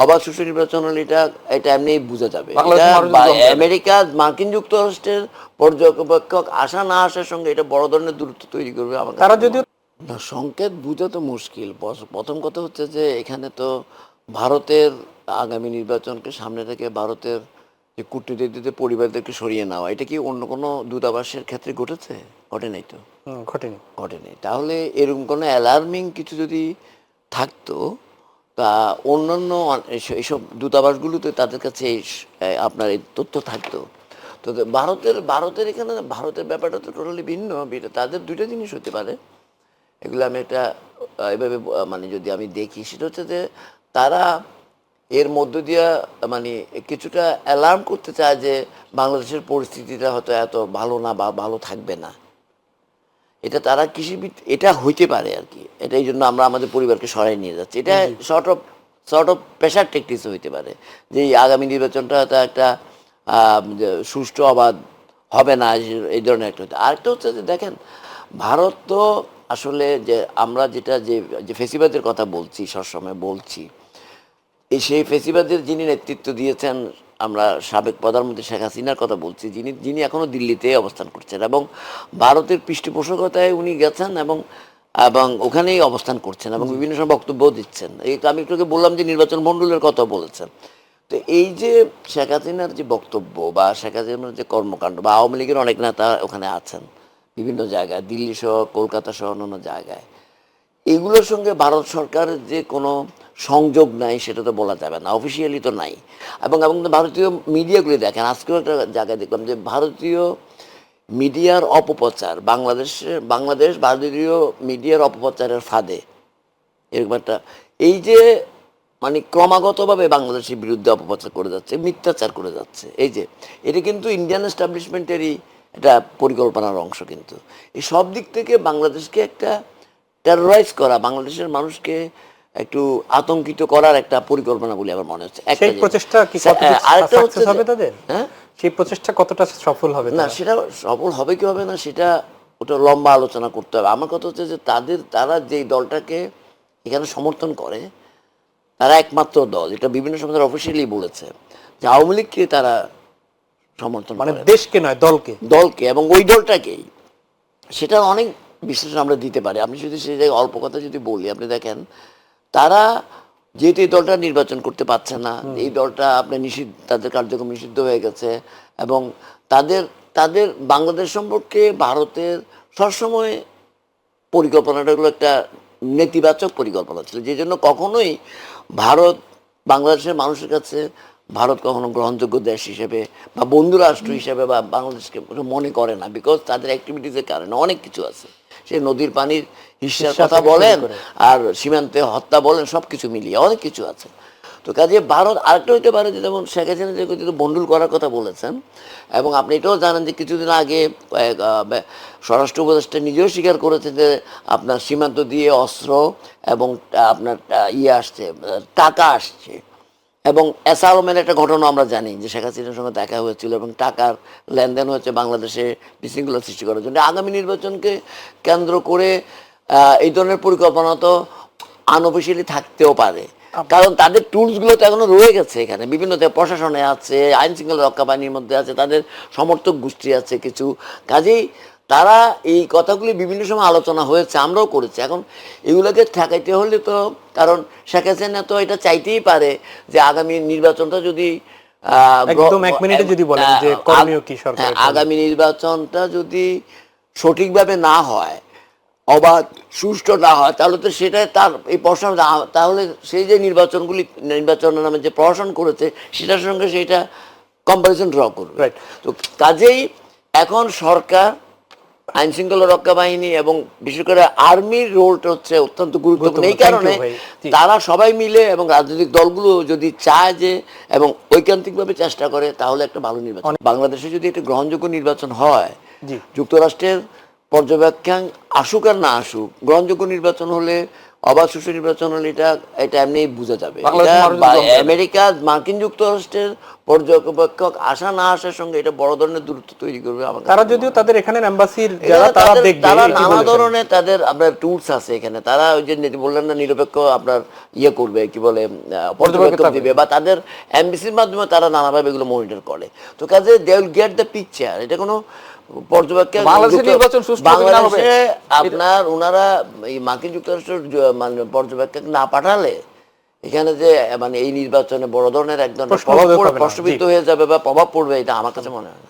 অবাধ সুষ্ঠু নির্বাচন হলে এটা এটা এমনি বোঝা যাবে। আমেরিকা মার্কিন যুক্তরাষ্ট্রের পর্যবেক্ষক আসা না আসার সঙ্গে এটা বড় ধরনের দূরত্ব তৈরি করবে। আমার তারা যদিও না, সংকেত বোঝা তো মুশকিল। প্রথম কথা হচ্ছে যে এখানে তো ভারতের আগামী নির্বাচনকে সামনে রেখে ভারতের যে কূটনীতিকদের পরিবারদেরকে সরিয়ে নেওয়া, এটা কি অন্য কোনো দূতাবাসের ক্ষেত্রে ঘটেছে? ঘটে নাই তো, ঘটেনি। ঘটেনি। তাহলে এরকম কোনো অ্যালার্মিং কিছু যদি থাকতো, তা অন্যান্য এইসব দূতাবাসগুলোতে তাদের কাছে আপনার এই তথ্য থাকতো। তো ভারতের এখানে ভারতের ব্যাপারটা তো টোটালি ভিন্ন। তাদের দুইটা জিনিস হতে পারে, এগুলো আমি একটা এভাবে মানে যদি আমি দেখি, সেটা হচ্ছে যে তারা এর মধ্য দিয়া মানে কিছুটা অ্যালার্ম করতে চায় যে বাংলাদেশের পরিস্থিতিটা হয়তো এত ভালো না বা ভালো থাকবে না। এটা তারা কৃষিবিদ এটা হইতে পারে আর কি। এটা এই জন্য আমরা আমাদের পরিবারকে সরাই নিয়ে যাচ্ছি। এটা শর্ট অফ প্রেশার টেকটিক্স হইতে পারে যে এই আগামী নির্বাচনটা হয়তো একটা সুষ্ঠু অবাধ হবে না, এই ধরনের একটা। আরেকটা হচ্ছে যে দেখেন, ভারত তো আসলে যে আমরা যেটা যে ফেসিবাদের কথা বলছি, সবসময় বলছি, সেই ফেসিবাদের যিনি নেতৃত্ব দিয়েছেন, আমরা সাবেক প্রধানমন্ত্রী শেখ হাসিনার কথা বলছি, যিনি এখনও দিল্লিতে অবস্থান করছেন এবং ভারতের পৃষ্ঠপোষকতায় উনি গেছেন এবং এবং ওখানেই অবস্থান করছেন এবং বিভিন্ন সময় বক্তব্যও দিচ্ছেন। এই আমি একটু বললাম যে নির্বাচন মণ্ডলের কথা বলেছেন। তো এই যে শেখ হাসিনার যে বক্তব্য বা শেখ হাসিনার যে কর্মকাণ্ড, বা আওয়ামী লীগের অনেক নেতা ওখানে আছেন বিভিন্ন জায়গায়, দিল্লি সহ কলকাতা সহ অন্যান্য জায়গায়, এগুলোর সঙ্গে ভারত সরকারের যে কোনো সংযোগ নাই সেটা তো বলা যাবে না, অফিসিয়ালি তো নাই। এবং ভারতীয় মিডিয়াগুলি দেখেন, আজকেও একটা জায়গায় দেখলাম যে ভারতীয় মিডিয়ার অপপ্রচার, বাংলাদেশ ভারতীয় মিডিয়ার অপপ্রচারের ফাঁদে এরকম একটা, এই যে মানে ক্রমাগতভাবে বাংলাদেশের বিরুদ্ধে অপপ্রচার করে যাচ্ছে, মিথ্যাচার করে যাচ্ছে, এই যে এটা কিন্তু ইন্ডিয়ান এস্টাবলিশমেন্টেরই একটা পরিকল্পনার অংশ। কিন্তু এই সব দিক থেকে বাংলাদেশকে একটা টেরোরাইজ করা, বাংলাদেশের মানুষকে একটু আতঙ্কিত করার একটা পরিকল্পনা বলে আমার মনে হচ্ছে। সেই প্রচেষ্টা কি আরেকটা হচ্ছে হবে তাদের, হ্যাঁ, সেই প্রচেষ্টা কতটা সফল হবে না, সেটা সফল হবে কি হবে না সেটা ওটা লম্বা আলোচনা করতে হবে। আমার কথা হচ্ছে যে তারা যেই দলটাকে এখানে সমর্থন করে, তারা একমাত্র দল, এটা বিভিন্ন সময় অফিসিয়ালি বলেছে যে আওয়ামী লীগকে তারা সমর্থন মানে দেশকে নয়, দলকে এবং ওই দলটাকেই। সেটা অনেক বিশ্লেষণ আমরা দিতে পারি। আপনি যদি সেই জায়গায় অল্প কথা যদি বলি, আপনি দেখেন তারা যেহেতু এই দলটা নির্বাচন করতে পারছে না, এই দলটা আপনার তাদের কার্যক্রম নিষিদ্ধ হয়ে গেছে এবং তাদের তাদের বাংলাদেশ সম্পর্কে ভারতের সবসময় পরিকল্পনাটা হলো একটা নেতিবাচক পরিকল্পনা ছিল, যে জন্য কখনোই ভারত বাংলাদেশের মানুষের কাছে ভারত কখনো গ্রহণযোগ্য দেশ হিসেবে বা বন্ধু রাষ্ট্র হিসেবে বা বাংলাদেশকে মনে করে না। বিকজ তাদের অ্যাক্টিভিটিসের কারণে অনেক কিছু আছে, সে নদীর পানির হিস্সার কথা বলেন আর সীমান্তে হত্যা বলেন, সব কিছু মিলিয়ে অনেক কিছু আছে। তো কাজে ভারত আরেকটা হইতে পারে যে যেমন শেখ হাসিনা যে বন্ডুল করার কথা বলেছেন, এবং আপনি এটাও জানেন যে কিছুদিন আগে স্বরাষ্ট্র উপদেষ্টা নিজেও স্বীকার করেছেন যে আপনার সীমান্ত দিয়ে অস্ত্র এবং আপনার আসছে, টাকা আসছে। এবং এসআরএমের একটা ঘটনা আমরা জানি যে শেখ হাসিনার সঙ্গে দেখা হয়েছিল এবং টাকার লেনদেন হচ্ছে বাংলাদেশে বিশৃঙ্খলা সৃষ্টি করার জন্য। আগামী নির্বাচনকে কেন্দ্র করে এই ধরনের পরিকল্পনা তো আনঅফিসিয়ালি থাকতেও পারে, কারণ তাদের টুলসগুলো তো এখনো রয়ে গেছে এখানে। বিভিন্ন প্রশাসনে আছে, আইন শৃঙ্খলা রক্ষা বাহিনীর মধ্যে আছে, তাদের সমর্থক গোষ্ঠী আছে কিছু। কাজেই তারা এই কথাগুলি বিভিন্ন সময় আলোচনা হয়েছে, আমরাও করেছি। এখন এগুলোকে ঠেকাইতে হলে তো, কারণ শেখ হাসিনা তো এটা চাইতেই পারে যে আগামী নির্বাচনটা যদি আগামী নির্বাচনটা যদি সঠিকভাবে না হয়, অবাধ সুষ্ঠু না হয়, তাহলে তো সেটাই তার এই প্রশ্ন, তাহলে সেই যে নির্বাচনের নামে যে প্রশাসন করেছে সেটার সঙ্গে সেইটা কম্পারিজন ড্র করবে। তো কাজেই এখন সরকার, আইন শৃঙ্খলা রক্ষা বাহিনী এবং বিশেষ করে আর্মির রোলটা হচ্ছে অত্যন্ত গুরুত্বপূর্ণ। এই কারণে তারা সবাই মিলে এবং রাজনৈতিক দলগুলো যদি চায় যে এবং ঐকান্তিকভাবে চেষ্টা করে, তাহলে একটা ভালো নির্বাচন। বাংলাদেশে যদি একটা গ্রহণযোগ্য নির্বাচন হয়, যুক্তরাষ্ট্রের পর্যবেক্ষণ আসুক আর না আসুক, গ্রহণযোগ্য নির্বাচন হলে অবাধ সুষ্ঠু নির্বাচন হলে এটা এমনি বোঝা যাবে। বাংলাদেশের মানুষ যদি জমবে। আমেরিকা, মার্কিন যুক্তরাষ্ট্রের পর্যবেক্ষক আসা না আসার সঙ্গে এটা বড় ধরনের দূরত্ব তৈরি করবে। আমার কাছে তারা মনে যদিও হয়। তাদের এখানে এম্বাসির এখানে যারা তারা তাদের- দেখবে তারা এটি নানা বলেছেন। ধরনের তাদের আপনার টুলস আছে এখানে। তারা ওই যে বললেন না, নিরপেক্ষ আপনার ইয়ে করবে, কি বলে, পর্যবেক্ষক থাকবে। দিবে, বা তাদের এমবিসির মাধ্যমে তারা নানাভাবে এগুলো মনিটর করে। তো কাজে they will get the picture. এটা কোনো পর্যবেক্ষক বাংলাদেশের নির্বাচন সুষ্ঠু হবে না হবে, বাংলাদেশে আপনার ওনারা এই মার্কিন যুক্তরাষ্ট্রের মানে পর্যবেক্ষক না পাঠালে এখানে যে মানে এই নির্বাচনে বড় ধরনের এক ধরনের প্রশ্নবোধক হবে না, প্রশ্নবিদ্ধ জি। হয়ে যাবে বা প্রভাব পড়বে, এটা আমার কাছে মনে হয় না।